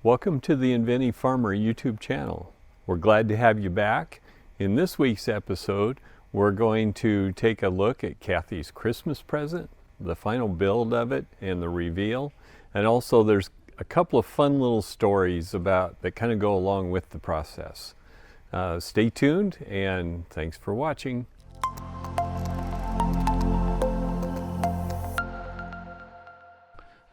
Welcome to the Inventive Farmer YouTube channel. We're glad to have you back. In this week's episode, we're going to take a look at Kathy's Christmas present, the final build of it, and the reveal. And also there's a couple of fun little stories that kind of go along with the process. Stay tuned and thanks for watching.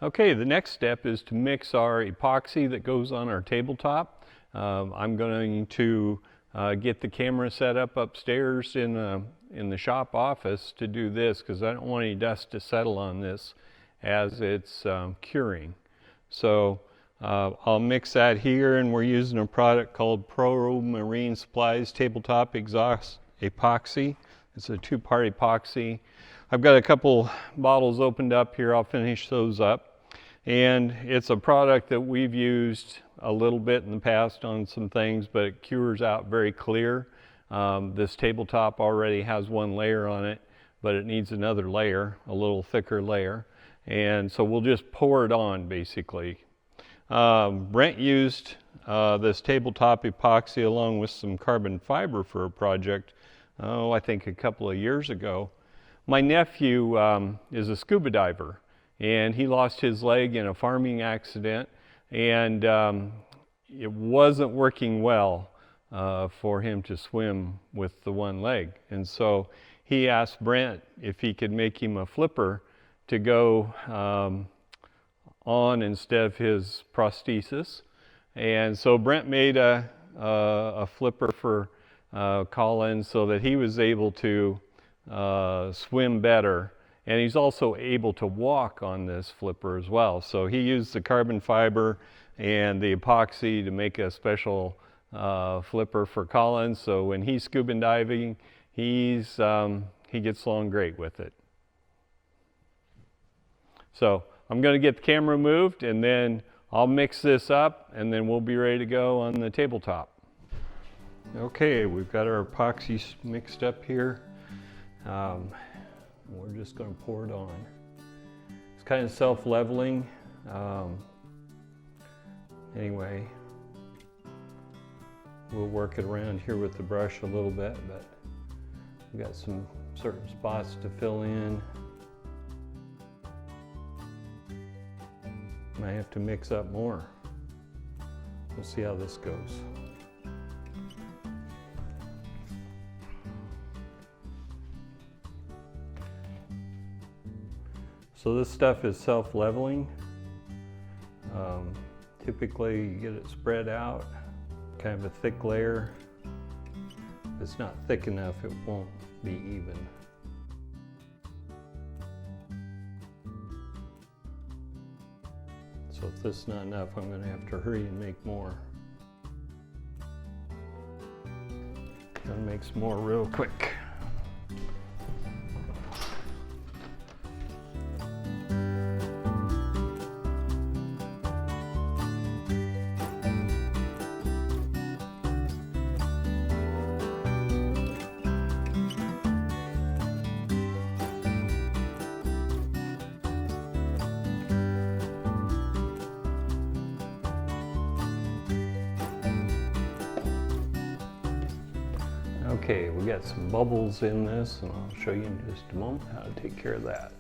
Okay, the next step is to mix our epoxy that goes on our tabletop. I'm going to get the camera set up upstairs in the shop office to do this because I don't want any dust to settle on this as it's curing. So I'll mix that here, and we're using a product called Pro Marine Supplies Tabletop Exhaust Epoxy. It's a two-part epoxy. I've got a couple bottles opened up here. I'll finish those up. And it's a product that we've used a little bit in the past on some things, but it cures out very clear. This tabletop already has one layer on it, but it needs another layer, a little thicker layer. And so we'll just pour it on basically. Brent used this tabletop epoxy along with some carbon fiber for a project, I think a couple of years ago. My nephew is a scuba diver. And he lost his leg in a farming accident, and it wasn't working well for him to swim with the one leg. And so he asked Brent if he could make him a flipper to go on instead of his prosthesis. And so Brent made a flipper for Colin so that he was able to swim better. And he's also able to walk on this flipper as well. So he used the carbon fiber and the epoxy to make a special flipper for Colin. So when he's scuba diving, he gets along great with it. So I'm going to get the camera moved, and then I'll mix this up, and then we'll be ready to go on the tabletop. Okay, we've got our epoxy mixed up here. We're just going to pour it on. It's kind of self-leveling. Anyway, we'll work it around here with the brush a little bit, but we've got some certain spots to fill in. Might have to mix up more. We'll see how this goes. So this stuff is self-leveling. Typically you get it spread out, kind of a thick layer. If it's not thick enough, it won't be even. So if this is not enough, I'm going to have to hurry and make more. Gonna make some more real quick. Okay, we got some bubbles in this, and I'll show you in just a moment how to take care of that.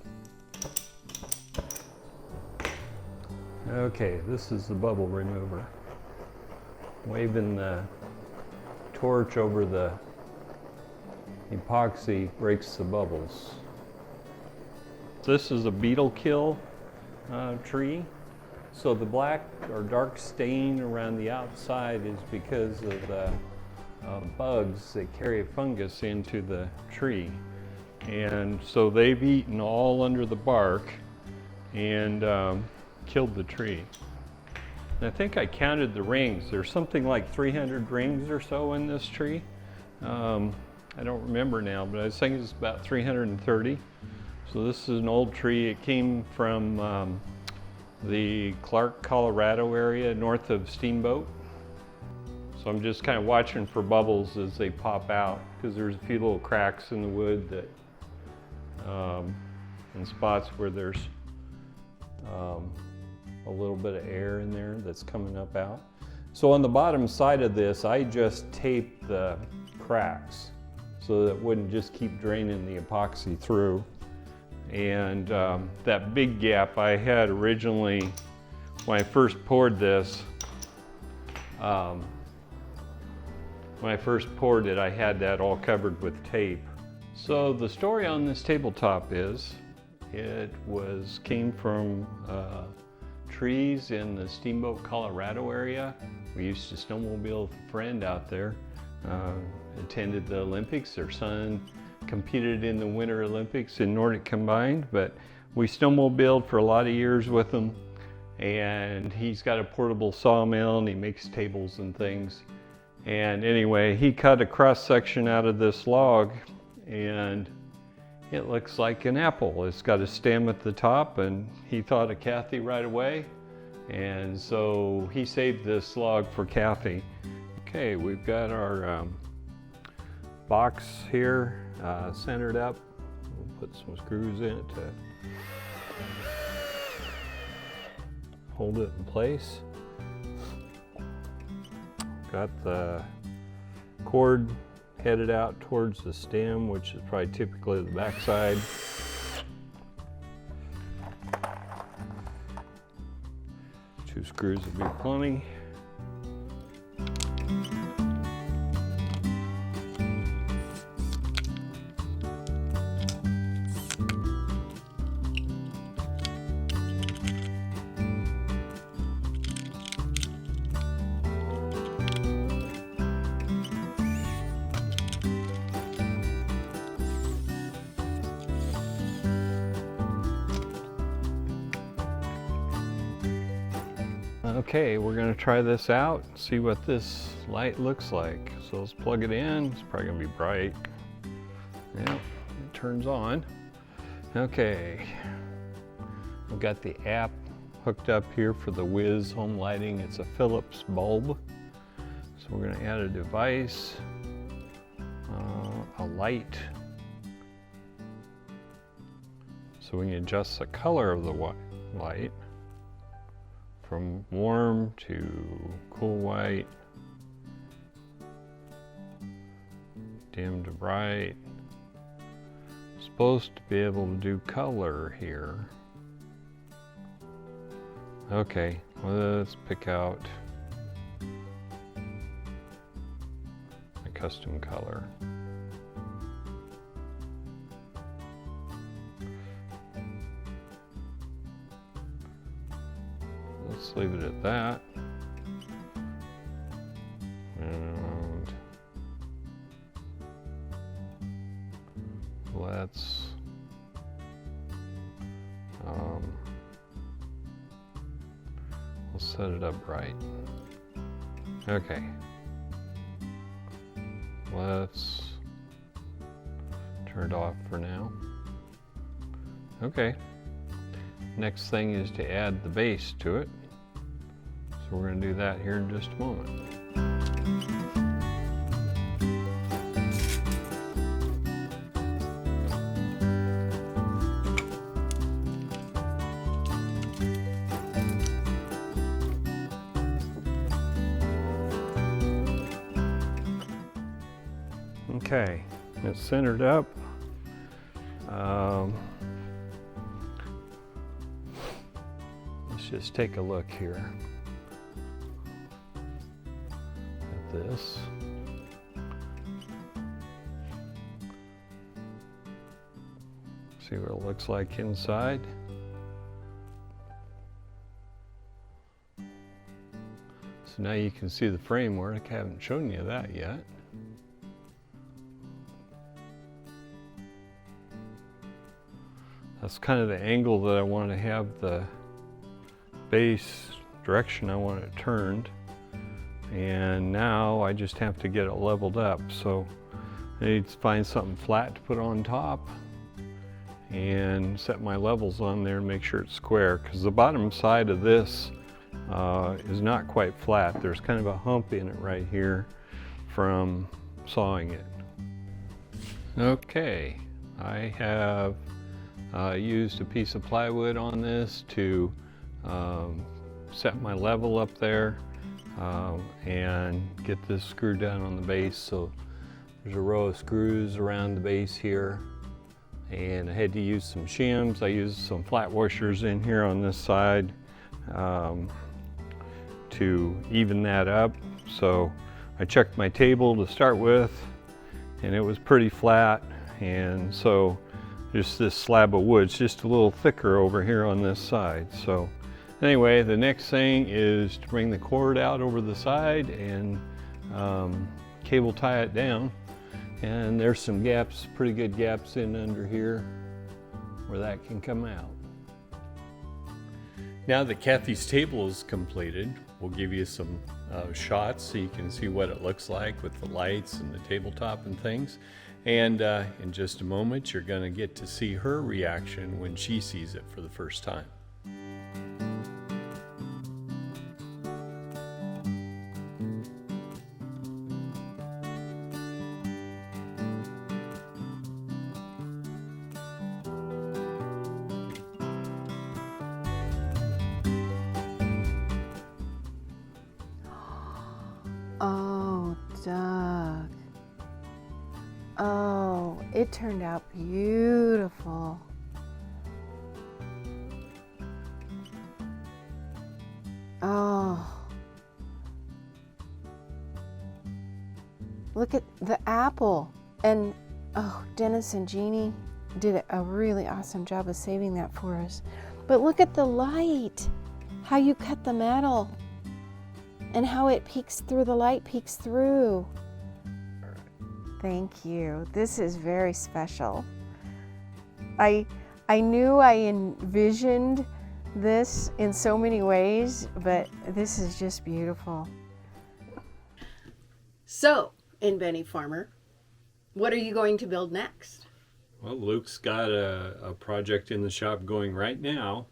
Okay, this is the bubble remover. Waving the torch over the epoxy breaks the bubbles. This is a beetle kill tree. So the black or dark stain around the outside is because of the bugs that carry a fungus into the tree, and so they've eaten all under the bark and killed the tree. And I think I counted the rings. There's something like 300 rings or so in this tree. I don't remember now, but I think it's about 330. So this is an old tree. It came from the Clark, Colorado area north of Steamboat. So I'm just kind of watching for bubbles as they pop out, because there's a few little cracks in the wood that, and spots where there's a little bit of air in there that's coming up out. So on the bottom side of this, I just taped the cracks so that it wouldn't just keep draining the epoxy through. And that big gap I had originally, when I first poured this, I had that all covered with tape. So the story on this tabletop is, came from trees in the Steamboat, Colorado area. We used to snowmobile with a friend out there, attended the Olympics. Their son competed in the Winter Olympics in Nordic combined, but we snowmobiled for a lot of years with him. And he's got a portable sawmill and he makes tables and things. And anyway, he cut a cross section out of this log and it looks like an apple. It's got a stem at the top, and he thought of Kathy right away. And so he saved this log for Kathy. Okay, we've got our box here centered up. We'll put some screws in it to hold it in place. Got the cord headed out towards the stem, which is probably typically the back side. Two screws would be plenty. Okay, we're going to try this out, see what this light looks like. So let's plug it in. It's probably going to be bright. Yeah, it turns on. Okay, we've got the app hooked up here for the Wiz home lighting. It's a Philips bulb. So we're going to add a device, a light, so we can adjust the color of the light from warm to cool white, dim to bright. Supposed to be able to do color here. Okay, well, let's pick out a custom color. Let's leave it at that. And let's we'll set it up right. Okay. Let's turn it off for now. Okay. Next thing is to add the base to it. So we're going to do that here in just a moment. Okay, it's centered up. Let's just take a look here at this. See what it looks like inside. So now you can see the framework. I haven't shown you that yet. That's kind of the angle that I want to have the base direction I want it turned. And now I just have to get it leveled up. So I need to find something flat to put on top and set my levels on there and make sure it's square, because the bottom side of this is not quite flat. There's kind of a hump in it right here from sawing it. Okay, I have used a piece of plywood on this to set my level up there and get this screw down on the base. So there's a row of screws around the base here, and I had to use some shims. I used some flat washers in here on this side to even that up. So I checked my table to start with, and it was pretty flat, and so just this slab of wood's just a little thicker over here on this side. So anyway, the next thing is to bring the cord out over the side and cable tie it down. And there's some gaps, pretty good gaps in under here where that can come out. Now that Kathy's table is completed, we'll give you some shots so you can see what it looks like with the lights and the tabletop and things. And in just a moment, you're going to get to see her reaction when she sees it for the first time. Oh, Doug. Oh, it turned out beautiful. Oh. Look at the apple. And, oh, Dennis and Jeannie did a really awesome job of saving that for us. But look at the light. How you cut the metal. And how it peeks through, the light peeks through. Thank you. This is very special. I knew I envisioned this in so many ways, but this is just beautiful. So, Inventive Farmer, what are you going to build next? Well, Luke's got a project in the shop going right now.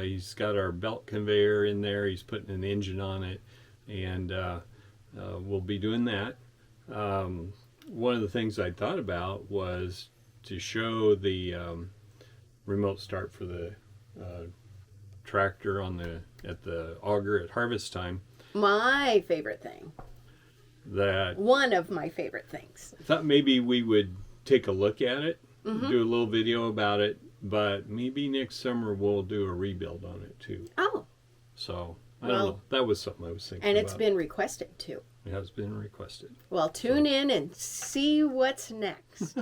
He's got our belt conveyor in there. He's putting an engine on it, and we'll be doing that. One of the things I thought about was to show the remote start for the tractor at the auger at harvest time. My favorite thing. One of my favorite things. I thought maybe we would take a look at it, do a little video about it, but maybe next summer we'll do a rebuild on it too. Oh. So, I don't know. That was something I was thinking about. And it's been requested too. It has been requested. Well, tune in and see what's next.